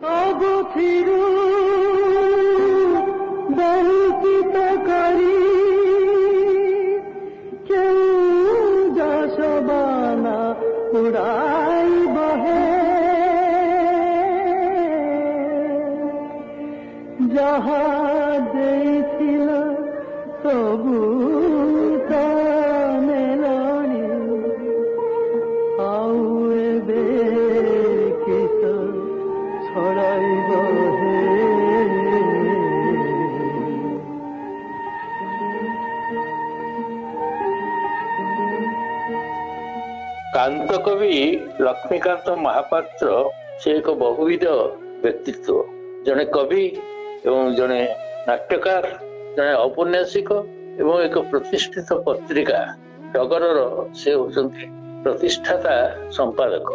ସବୁଥିରୁ ବଞ୍ଚିତ କରି କେଉଁ ଯଶବାନା ଉଡ଼ାଇବ ହେ, ଯାହା ଦେଇଥିଲ ସବୁ ତ ନେଲଣି, ଆଉ ଏବେ କିସ ଛଡ଼ାଇବ ହେ। कांत कवि लक्ष्मीकांत महापात्र से एक बहुविध व्यक्तित्व, जड़े कवि एवं जड़े नाट्यकार, जड़े औपन्यासिक एवं एक प्रतिष्ठित पत्रिका टगरर से होचंती प्रतिष्ठाता संपादक।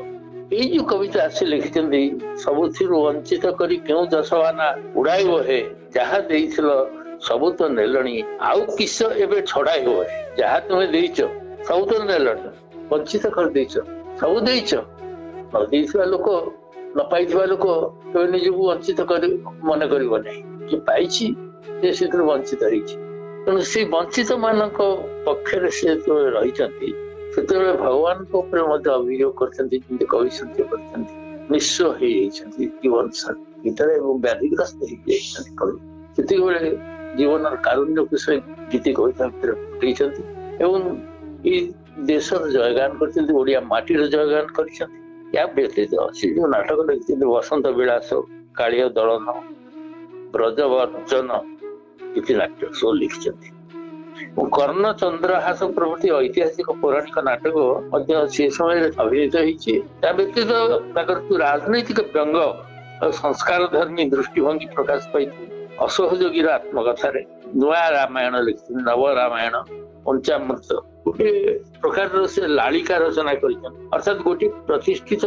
ये जो कविता आसी लिखिचंदी सबुथिरु वंचित करी केउ दशवाना उड़ाइबो हे, जहा देइथिल सबु तो नेलणी, आउ किस एबे छड़ाइबो हे, जहा तुमे देइचो सबु तो नेलणी, वंचित कर देइचो सबु देइचो, न देइथिबा लोक न पाइथिबा लोक केबे निजକୁ वंचित କରି ମନେ କରିବ ନାହିଁ, कि पाइछि से सेतु वंचित रहिछि। तेणु से वंचित मानक पक्षरे से तो रहिचंती, सेतबेले भगवान को ऊपर मध्य अभियोग करचंती, जेंति कवि सत्य करचंती, निस्व हे जाइछंती जीवन गीतर एवं व्याधिग्रस्त हे जाइछंती कवि। सेतिबेले जीवनर कारुण्य विषय गीति कविता भितर फुटैछंती एवं ई देशर जयगान करचंती, ओडिया माटीर जयगान करचंती। या व्यतीत से जो नाटक लिखिचंती बसंत विलास, कालिय दलन, ब्रजवर्जन इति नाट्य सब लिखिचंती। कर्ण चंद्रहास प्रभृति ऐतिहासिक पौराणिक नाटक से समय अभिनीत होती। व्यतीत राजनैतिक व्यंग और संस्कार धर्मी दृष्टिभंगी प्रकाश पाई असहयोगी आत्मकथार नुआ रामायण लिखि, नव रामायण, पंचामृत गोटे प्रकार से लालिका रचना कर, अर्थात गोटे प्रतिष्ठित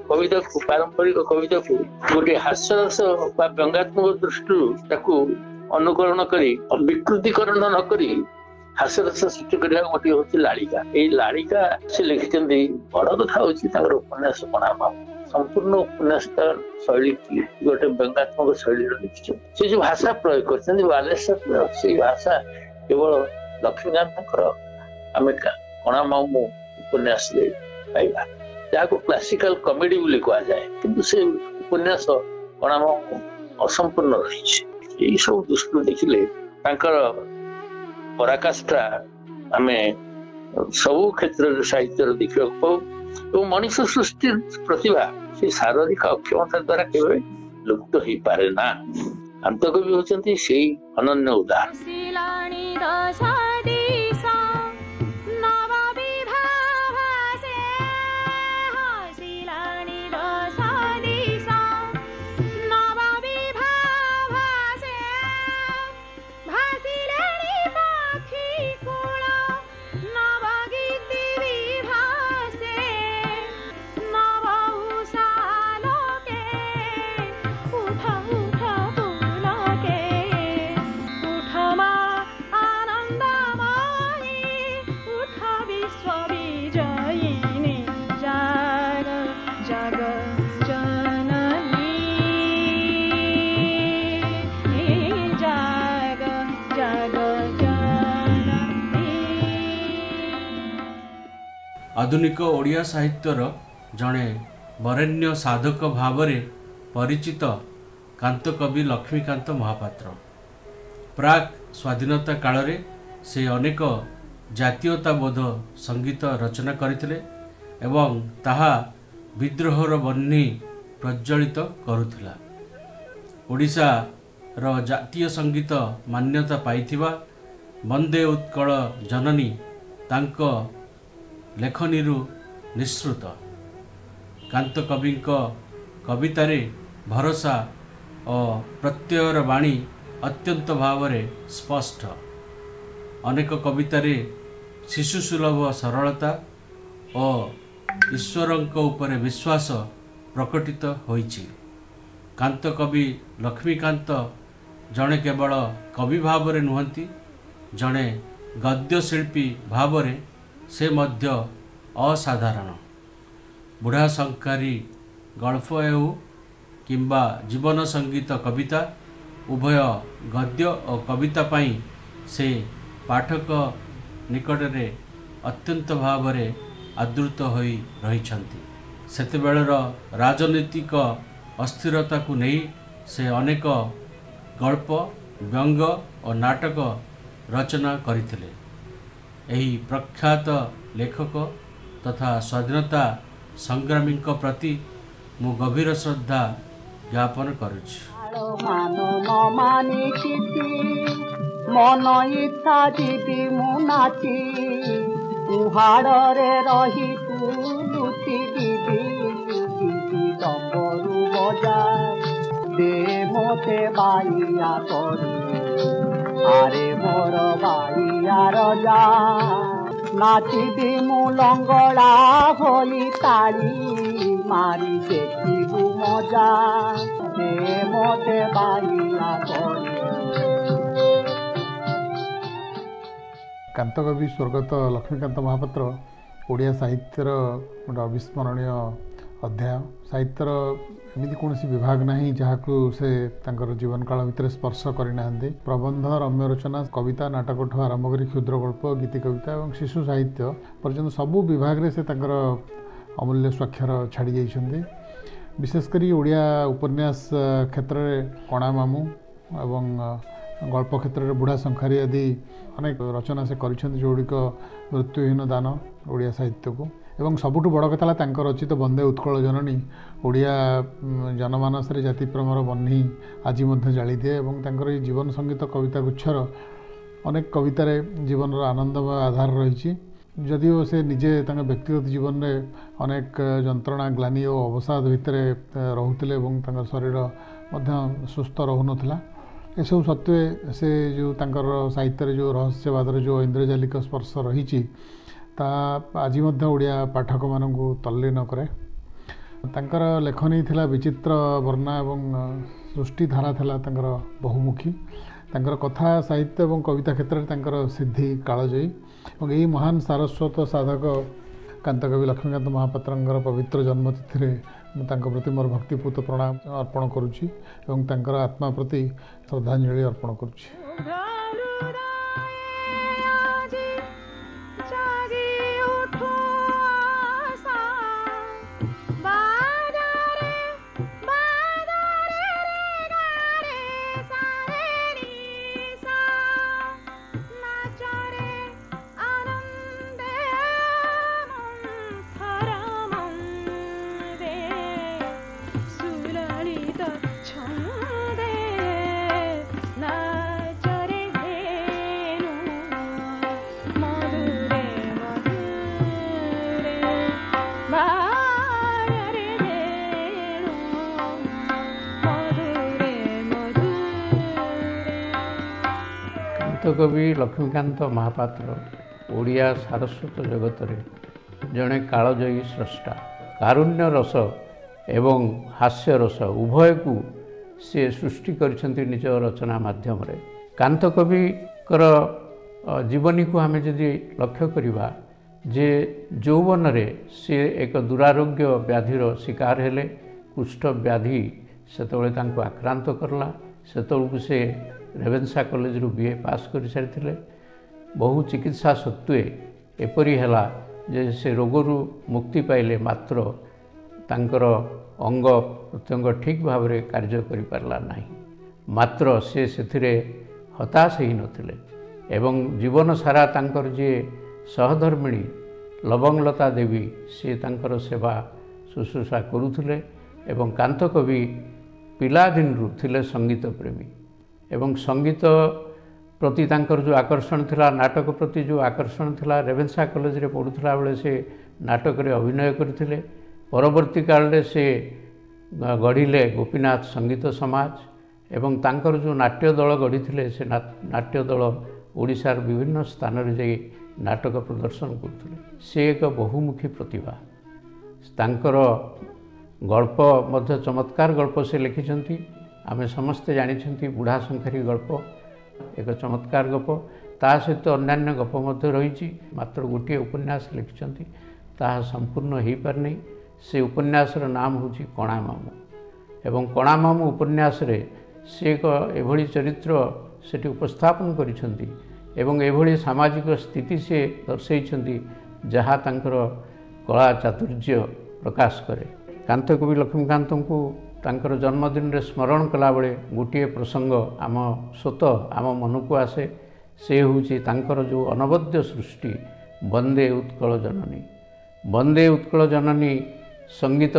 कविता को, पारंपरिक कविता को गोटे हास्यरस व्यंगात्मक दृष्टि अनुकरण करी विकृतिकरण न करी हास्यरस सृष्टि करने गोटे हूँ लालिका। ये लालिका से लिखिचंदी। बड़ कथा हूँ उपन्यास कणामाऊ संपूर्ण उपन्यास शैली की गोटे व्यंगात्मक शैली लिखिं। से जो भाषा प्रयोग कर बालेश्वर से भाषा केवल लक्ष्मीकांत आम कणामाऊ उपन्यास पाइबा, जहाँ क्लासिकल कमेडी बोली कह जाए, किंतु से उपन्यास कणामाऊ असंपूर्ण रही। यही सब दृष्टि देखिले पराकाष्ठा आम सबु क्षेत्र साहित्य देखा पाऊ। मनुष्य सृष्टि प्रतिभा से शारीरिक अक्षमता द्वारा केवल लुप्त हो पारे ना। कांतकवि होचंती से अनन्य उदाहरण। आधुनिक ओडिया साहित्यर जड़े वरेण्य साधक भाव परिचित कांतकवि लक्ष्मीकांत महापात्र प्राक स्वाधीनता काल से अनेक जातीयताबोध संगीत रचना करथिले एवं ताहा विद्रोहर बन्ही प्रज्वलित करुथिला। ओडिशा रो जातीय संगीत मान्यता पाइथिबा वंदे उत्कल जननी तांको लेखनीरु निःसृत। कांतकवि कवितारे भरोसा और प्रत्ययर बाणी अत्यंत भावरे स्पष्ट। अनेक कवितारे शिशुसुलभ सरलता और ईश्वरंक उपरे विश्वास प्रकटित होइछि। कांतकवि लक्ष्मीकांत जड़े केवल कवि भावरे नुहंती, जड़े गद्यशिल्पी भावरे से मध्य असाधारण। बुढ़ा शंकारी गल्प हेउ किंबा जीवन संगीत कविता उभय गद्य और कविता पाई से पाठक निकटरे अत्यंत भाव में आदृत होई रहिछंती। सेतेबेलर राजनीतिक अस्थिरता को नहीं से अनेक गल्प व्यंग और नाटक रचना करथिले। एही प्रख्यात लेखक तथा स्वाधीनता संग्रामी प्रति मु गभीर श्रद्धा ज्ञापन करुछि। मन इच्छा जीवी मुनाची उहाड़े रही तू लुचि डम्बरू बजा दे मोते बाइया करी आरे मोर बाइया रजा नाचिबी मु लंगड़ा होई ताली मारी देखिबू मजा दे मोते बाइया करी। कांतकवि स्वर्गत लक्ष्मीकांत महापात्र ओडिया साहित्यर गोटे अविस्मरणीय अध्याय। साहित्यर एमती कौन विभाग नहीं जहाँ से जीवन काल भितर स्पर्श करना। प्रबंध रम्य रचना कविता नाटक ठू आरंभ कर क्षुद्र गल्प गीति कविता और शिशु साहित्य पर्यटन सबू विभाग में से अमूल्य स्वाक्षर छाड़ी जाइछन्ति। विशेषकर ओडिया उपन्यास क्षेत्र में कणा मामू एवं गल्प क्षेत्र में बुढ़ा शंखारी आदि अनेक रचना से जोड़िक मृत्युहीन दान ओडिया साहित्य को एवं सबुठ बड़ कथा तांकर रचित वंदे उत्कल जननी ओडिया जनमानस जाति प्रेमर बन्ही आज जाली दिए और तांकर जीवन संगीत कविता गुच्छर अनेक कवितार जीवन आनंदमय आधार रही। जदिओ से निजे व्यक्तिगत जीवन में अनेक जंत्रणा ग्लानि और अवसाद भितर रोते और शरीर सुस्थ रोला। एसबू सत्वे से जो तांकर साहित्य जो रहस्यवाद जो इंद्रजालिक स्पर्श रही आज ओडिया पाठक मानू तल्लीन करे। तांकर लेखनी थिला विचित्र वर्णा एवं सृष्टिधारा थिला तांकर बहुमुखी। तांकर कथा साहित्य एवं कविता क्षेत्र में तांकर सिद्धि कालजयी और यही महान सारस्वत साधक कांतकवि लक्ष्मीकांत महापात्रंकर पवित्र जन्मतिथि में प्रति मोर भक्तिपूत प्रणाम अर्पण करुच्ची एवं तांकर आत्मा प्रति श्रद्धांजलि अर्पण करुच्ची। कांतकवि लक्ष्मीकांत महापात्र ओडिया सारस्वत जगत में जड़े कालजयी स्रष्टा। कारुण्य रस एवं हास्य रस उभय को से सृष्टि करिसेंति निज रचना माध्यम रे। कांतकविकर जीवनी को आम जदि लक्ष्य करिबा जे यौवन रे से एक दुरारोग्य व्याधिर शिकार हेले। कुष्ठ व्याधि सेतबेले तांको आक्रांत करला। सेतबेलू से रेवेन्सा कॉलेज रु बीए पास कर सारी। बहु चिकित्सा सत्वे एपरी हैला जे से रोगरु मुक्ति पाइले मात्र तांकर अंग प्रत्यंग ठीक भाव में कार्य करि पारला नाही। मात्र से सेथिरे हताश ही नथिले एवं जीवन सारा तांकर जे सहधर्मिणी लवंगलता देवी से तांकर सेवा शुश्रूषा करुथिले एवं कांतकवि पिलादिनरु थिले संगीत प्रेमी एवं संगीत प्रति तांकर जो आकर्षण थिला नाटक प्रति जो आकर्षण थिला रेवेन्सा कॉलेज रे पढ़ुला बेले से नाटक रे अभिनय करथिले। परवर्ती काल रे से गढ़िले गोपीनाथ संगीत समाज एवं तांकर जो नाट्य दल गढ़ी से नाट्य दल ओडिशार विभिन्न स्थान रे जाई नाटक प्रदर्शन करथिले। से एक बहुमुखी प्रतिभा। तांकर गल्प मध्य चमत्कार गल्प से लिखिछंती। आमे समस्ते जानिछंती बुढ़ा शंखारी गल्प एक चमत्कार गप। ता सहित अन्यान्य गप मध्य रही। मात्र गोटे उपन्यास लिखिछंती ताहा संपूर्ण हो पारनी। से उपन्यासर नाम होची कणा मामू। ଏବଂ କଣାମାମୁଁ ଉପନ୍ୟାସରେ ସେ ଏକ ଏଭଳି ଚରିତ୍ର ସେଠି ଉପସ୍ଥାପନ କରିଛନ୍ତି ଏବଂ ଏଭଳି ସାମାଜିକ ସ୍ଥିତି ସେ ଦର୍ଶାଇଛନ୍ତି ଯାହା ତାଙ୍କର କଳା ଚାତୁର୍ଯ୍ୟ ପ୍ରକାଶ କରେ। କାନ୍ତକବି ଲକ୍ଷ୍ମୀକାନ୍ତଙ୍କୁ ତାଙ୍କର ଜନ୍ମଦିନରେ ସ୍ମରଣ କଲାବେଳେ ଗୋଟିଏ ପ୍ରସଙ୍ଗ ସ୍ୱତଃ ଆମ ମନକୁ ଆସେ। ସେ ହେଉଛି ତାଙ୍କର ଯେଉଁ ଅନବଦ୍ୟ ସୃଷ୍ଟି ବନ୍ଦେ ଉତ୍କଳ ଜନନୀ। ବନ୍ଦେ ଉତ୍କଳ ଜନନୀ ସଙ୍ଗୀତ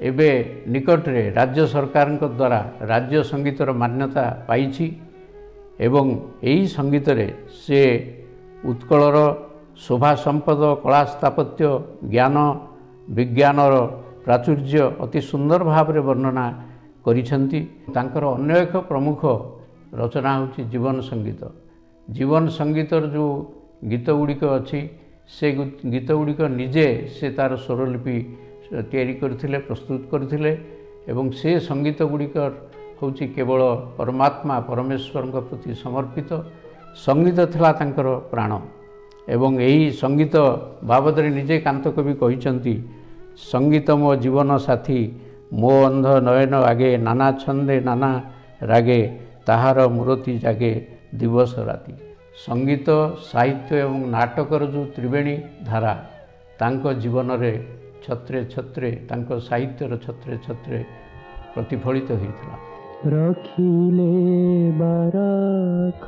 ଏବେ ନିକଟରେ ରାଜ୍ୟ ସରକାରଙ୍କ ଦ୍ୱାରା ରାଜ୍ୟ ସଙ୍ଗୀତର ମାନ୍ୟତା ପାଇଛି ଏବଂ ଏହି ସଙ୍ଗୀତରେ ସେ ଉତ୍କଳର ଶୋଭା ସମ୍ପଦ, କଳା ସ୍ଥାପତ୍ୟ, ଜ୍ଞାନ ବିଜ୍ଞାନର ପ୍ରାଚୁର୍ଯ୍ୟ ଅତି ସୁନ୍ଦର ଭାବରେ ବର୍ଣ୍ଣନା କରିଛନ୍ତି। ତାଙ୍କର ଅନ୍ୟ ଏକ ପ୍ରମୁଖ ରଚନା ହେଉଛି ଜୀବନ ସଙ୍ଗୀତ। ଜୀବନ ସଙ୍ଗୀତର ଯେଉଁ ଗୀତ ଗୁଡ଼ିକ ଅଛି ସେ ଗୀତ ଗୁଡ଼ିକ ନିଜେ ସେ ତା'ର ସ୍ୱରଲିପି ତିଆରି କରିଥିଲେ, ପ୍ରସ୍ତୁତ କରିଥିଲେ ଏବଂ ସେ ସଙ୍ଗୀତ ଗୁଡ଼ିକ ହେଉଛି କେବଳ ପରମାତ୍ମା ପରମେଶ୍ୱରଙ୍କ ପ୍ରତି ସମର୍ପିତ। ସଙ୍ଗୀତ ଥିଲା ତାଙ୍କର ପ୍ରାଣ ଏବଂ ଏହି ସଙ୍ଗୀତ ବାବଦରେ ନିଜେ କାନ୍ତକବି କହିଛନ୍ତି, ସଙ୍ଗୀତ ମୋ ଜୀବନ ସାଥୀ, ମୋ ଅନ୍ଧ ନୟନ ଆଗେ, ନାନା ଛନ୍ଦେ ନାନା ରାଗେ, ତାହାର ମୂରତି ଜାଗେ ଦିବସ ରାତି। ସଙ୍ଗୀତ, ସାହିତ୍ୟ ଏବଂ ନାଟକର ଯେଉଁ ତ୍ରିବେଣୀ ଧାରା ତାଙ୍କ ଜୀବନରେ ଛତ୍ରେ ଛତ୍ରେ, ତାଙ୍କ ସାହିତ୍ୟର ଛତ୍ରେ ଛତ୍ରେ ପ୍ରତିଫଳିତ ହୋଇଥିଲା। ରଖିଲେ ବାରଖ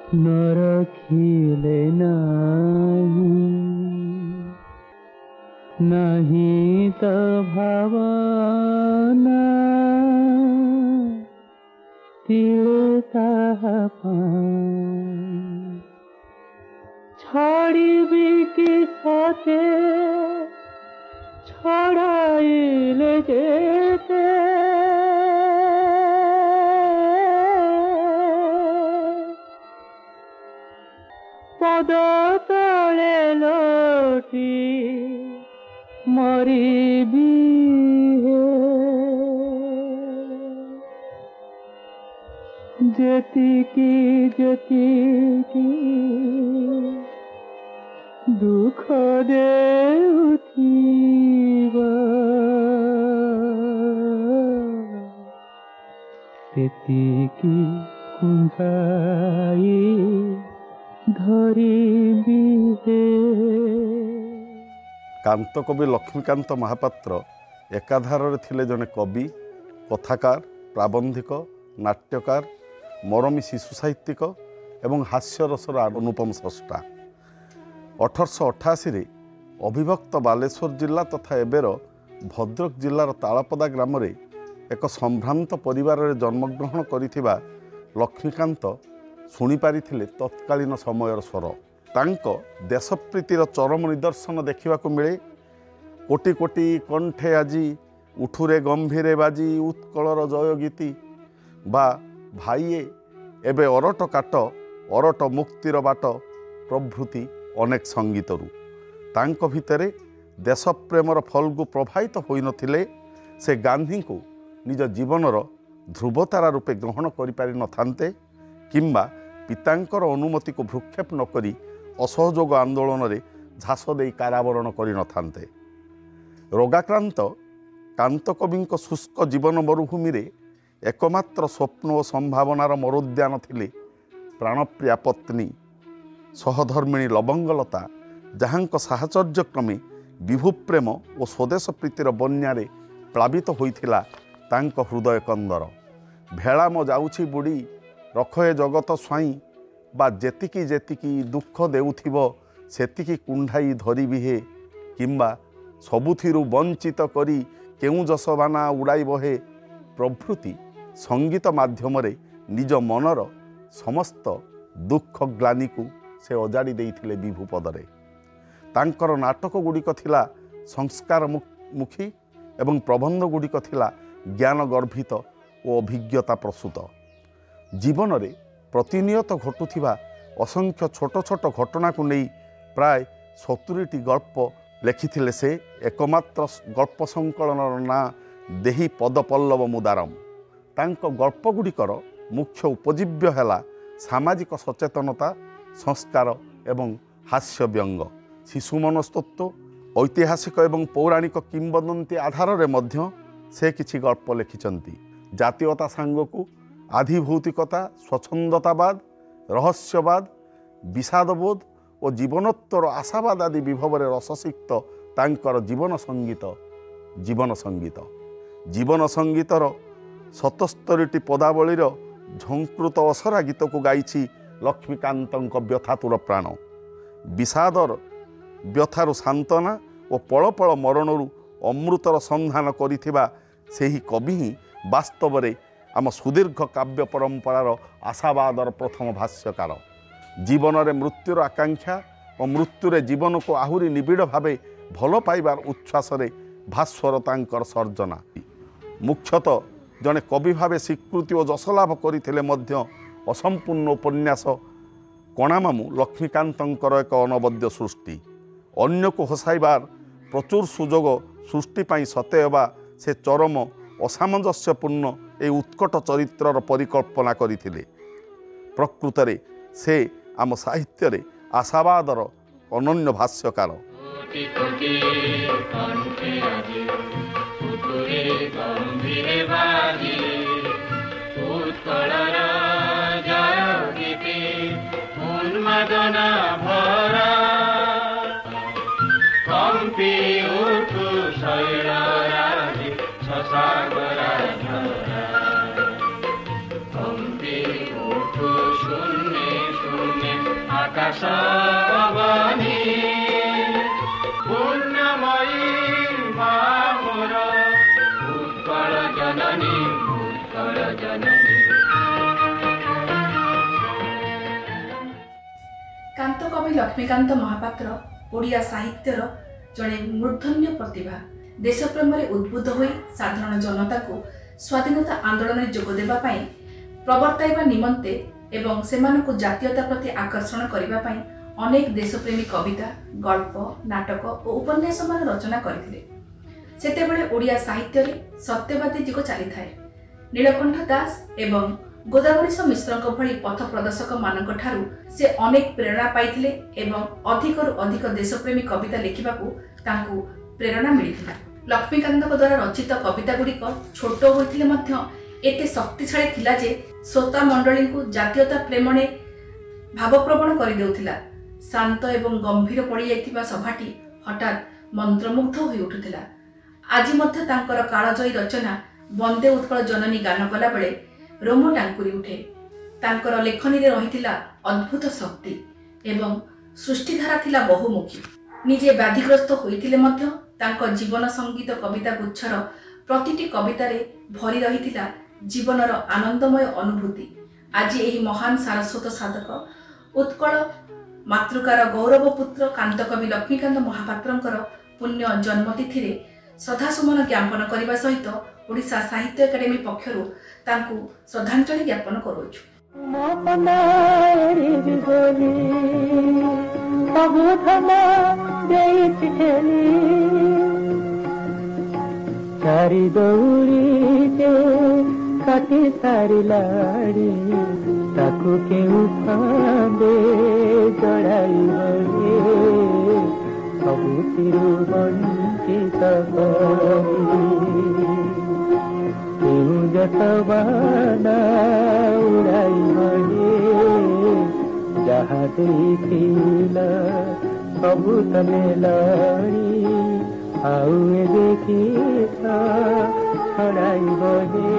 ନ ରଖିଲେ ନାହିଁ ତ ଭାବନା ତିଳେ ତାହା ଛାଡ଼ିବି କି ସତେ ଛଡ଼ାଇଲେ ଯେତେ ପଦ ତଳେ ଲୋଟି ମରିବି ଯେତିକି ଯେତିକି ଦୁଃଖ ଦେଉଥିବା ସେତିକି କୁଣ୍ଢାଇ ଧରିବି। କାନ୍ତକବି ଲକ୍ଷ୍ମୀକାନ୍ତ ମହାପାତ୍ର ଏକାଧାରରେ ଥିଲେ ଜଣେ କବି, କଥାକାର, ପ୍ରାବନ୍ଧିକ, ନାଟ୍ୟକାର, ମରମୀ ଶିଶୁ ସାହିତ୍ୟିକ ଏବଂ ହାସ୍ୟରସର ଅନୁପମ ସ୍ରଷ୍ଟା। 1888ରେ ଅବିଭକ୍ତ ବାଲେଶ୍ୱର ଜିଲ୍ଲା ତଥା ଏବେର ଭଦ୍ରକ ଜିଲ୍ଲାର ତାଳପଦା ଗ୍ରାମରେ ଏକ ସମ୍ଭ୍ରାନ୍ତ ପରିବାରରେ ଜନ୍ମଗ୍ରହଣ କରିଥିବା ଲକ୍ଷ୍ମୀକାନ୍ତ ଶୁଣିପାରିଥିଲେ ତତ୍କାଳୀନ ସମୟର ସ୍ୱର। ତାଙ୍କ ଦେଶପ୍ରୀତିର ଚରମ ନିଦର୍ଶନ ଦେଖିବାକୁ ମିଳେ। କୋଟି କୋଟି କଣ୍ଠେ ଆଜି ଉଠୁରେ ଗମ୍ଭୀରେ ବାଜି ଉତ୍କଳର ଜୟ ଗୀତି ବା ଭାଇଏ ଏବେ ଅରଟ କାଟ ଅରଟ ମୁକ୍ତିର ବାଟ ପ୍ରଭୃତି ଅନେକ ସଙ୍ଗୀତରୁ। ତାଙ୍କ ଭିତରେ ଦେଶପ୍ରେମର ଫଲ୍ଗୁ ପ୍ରବାହିତ ହୋଇନଥିଲେ। ସେ ଗାନ୍ଧୀଙ୍କୁ ନିଜ ଜୀବନର ଧ୍ରୁବତାରା ରୂପେ ଗ୍ରହଣ କରିପାରିନଥାନ୍ତେ କିମ୍ବା ପିତାଙ୍କର ଅନୁମତିକୁ ଭ୍ରୂକ୍ଷେପ ନ କରି ଅସହଯୋଗ ଆନ୍ଦୋଳନରେ ଝାସ ଦେଇ କାରାବରଣ କରିନଥାନ୍ତେ। ରୋଗାକ୍ରାନ୍ତ କାନ୍ତକବିଙ୍କ ଶୁଷ୍କ ଜୀବନ ମରୁଭୂମିରେ ଏକମାତ୍ର ସ୍ୱପ୍ନ ଓ ସମ୍ଭାବନାର ମରୋଦ୍ୟାନ ଥିଲେ ପ୍ରାଣପ୍ରିୟା ପତ୍ନୀ ସହଧର୍ମିଣୀ ଲବଙ୍ଗଲତା, ଯାହାଙ୍କ ସାହଚର୍ଯ୍ୟକ୍ରମେ ବିଭୁପ୍ରେମ ଓ ସ୍ୱଦେଶ ପ୍ରୀତିର ବନ୍ୟାରେ ପ୍ଳାବିତ ହୋଇଥିଲା ତାଙ୍କ ହୃଦୟ କନ୍ଦର। ଭେଳା ମୋ ଯାଉଛି ବୁଡ଼ି ରଖଏ ଜଗତ ସ୍ୱାଇଁ ବା ଯେତିକି ଯେତିକି ଦୁଃଖ ଦେଉଥିବ ସେତିକି କୁଣ୍ଢାଇ ଧରିବି ହେ, କିମ୍ବା ସବୁଥିରୁ ବଞ୍ଚିତ କରି କେଉଁ ଯଶବାନା ଉଡ଼ାଇବ ହେ ପ୍ରଭୃତି ସଙ୍ଗୀତ ମାଧ୍ୟମରେ ନିଜ ମନର ସମସ୍ତ ଦୁଃଖ ଗ୍ଲାନିକୁ ସେ ଅଜାଡ଼ି ଦେଇଥିଲେ ବିଭୁ ପଦରେ। ତାଙ୍କର ନାଟକ ଗୁଡ଼ିକ ଥିଲା ସଂସ୍କାରମୁଖୀ ଏବଂ ପ୍ରବନ୍ଧ ଗୁଡ଼ିକ ଥିଲା ଜ୍ଞାନ ଗର୍ଭିତ ଓ ଅଭିଜ୍ଞତା ପ୍ରସୂତ। ଜୀବନରେ ପ୍ରତିନିୟତ ଘଟୁଥିବା ଅସଂଖ୍ୟ ଛୋଟ ଛୋଟ ଘଟଣାକୁ ନେଇ ପ୍ରାୟ 70ଟି ଗଳ୍ପ ଲେଖିଥିଲେ ସେ। ଏକମାତ୍ର ଗଳ୍ପ ସଂକଳନର ନାଁ ଦେହି ପଦପଲ୍ଲବ ମୁଦାରମ୍। ତାଙ୍କ ଗଳ୍ପ ଗୁଡ଼ିକର ମୁଖ୍ୟ ଉପଜୀବ୍ୟ ହେଲା ସାମାଜିକ ସଚେତନତା, ସଂସ୍କାର ଏବଂ ହାସ୍ୟ ବ୍ୟଙ୍ଗ। ଶିଶୁ ମନସ୍ତତ୍ଵ ଓ ऐतिहासिक एवं पौराणिक किंवदंती आधार रे मध्य से किछि गल्प लिखिछंती। जातीयता सांगकु आधिभौतिकता, स्वच्छंदतावाद, रहस्यवाद, विषादबोध और जीवनोत्तर आशावाद आदि विभव रससिक्त तांकर जीवन संगीत जीवन संगीतर 77टी पदावलीर झंकृत असरा गीत को गाइछि लक्ष्मीकांत व्यथातुर प्राण। विषादर व्यथार सांत्वना और पल पल मरणरू अमृतर संधान करिथिबा सेही कवि ही वास्तव में आम सुदीर्घ काव्य परंपरार आशावादर प्रथम भाष्यकार। जीवन में मृत्युर आकांक्षा और मृत्युरे जीवन को आहुरी निबिड़ भावे भल पाइबार उच्छ्वास भास्वर तांकर सर्जना। मुख्यतः जड़े कवि भावे स्वीकृति और जश लाभ करते असंपूर्ण उपन्यास कणामामू लक्ष्मीकांतर एक अनबद्य सृष्टि। अन्य को हसाइबार प्रचुर सुजोग सृष्टि सतेबा से चरम असामंजस्यपूर्ण ए उत्कट चरित्रर परिकल्पना करथिले। प्रकृत में से आम साहित्य आशावादर अनन्य भाष्यकार। कांत कवि लक्ष्मीकांत महापात्र ओडिया साहित्यर जड़े मूर्धन्य प्रतिभा। देशप्रेम उद्बुद्ध होई साधारण जनता को स्वाधीनता आंदोलन में जोग देबा पाई प्रवर्ताइबा निमंते एवं सेमानकु जातीयता प्रति आकर्षण करिबा पाई अनेक देशप्रेमी कविता, गल्प, नाटक और उपन्यास मान रचना करथिले। सेतेबेले ओडिया साहित्य रे सत्यवादी जुग चली थाए। नीलकंठ दास एवं गोदावरीश मिश्रक भली पथ प्रदर्शक मानक ठारू से अनेक प्रेरणा पाइथिले एवं अधिकरु अधिक देशप्रेमी कविता लिखिबाकू तांकू प्रेरणा मिलिथिला। लक्ष्मीकांत द्वारा रचित कविता गुड़िक छोट होइथिले मध्य एते शक्तिशाली थिला जे श्रोता मंडली को जातीयता प्रेमणे भावप्रवण कर देउथिला। शांत एवं गंभीर पड़ी जाइथिबा सभाटी हठात मंत्रमुग्ध होई उठुथिला। आज मध्य तांकर कालजयी रचना वंदे उत्कल जननी गान कला बेले रोम टांकुरी उठे। तांकर लेखनी रे रहिथिला अद्भुत शक्ति एवं सृष्टिधारा थिला बहुमुखी। निजे व्याधिग्रस्त होइथिले मध्य तांकर जीवन संगीत कविता गुच्छर प्रतिटी कविता रे भरी रहिथिला जीवनर आनंदमय अनुभूति। आज एही महान सारस्वत साधक उत्कल मातृकार गौरव पुत्र कांत कवि लक्ष्मीकांत महापात्रंकर पुण्य जन्मतिथि रे श्रद्धासुमन ज्ञापन करने सहित ओडिशा साहित्य एकाडेमी पक्षरु तांकु श्रद्धांजलि ज्ञापन करूछु। चारी दौड़ी के काटी सारी लाड़ी ताकू के उफांदे जड़ाई बड़े सबुतिरु वंचित केहू जतबाना उड़ाई बड़े जहाँ देखिला सबु तले लाड़ी आउ देखी छड़ाई बड़े।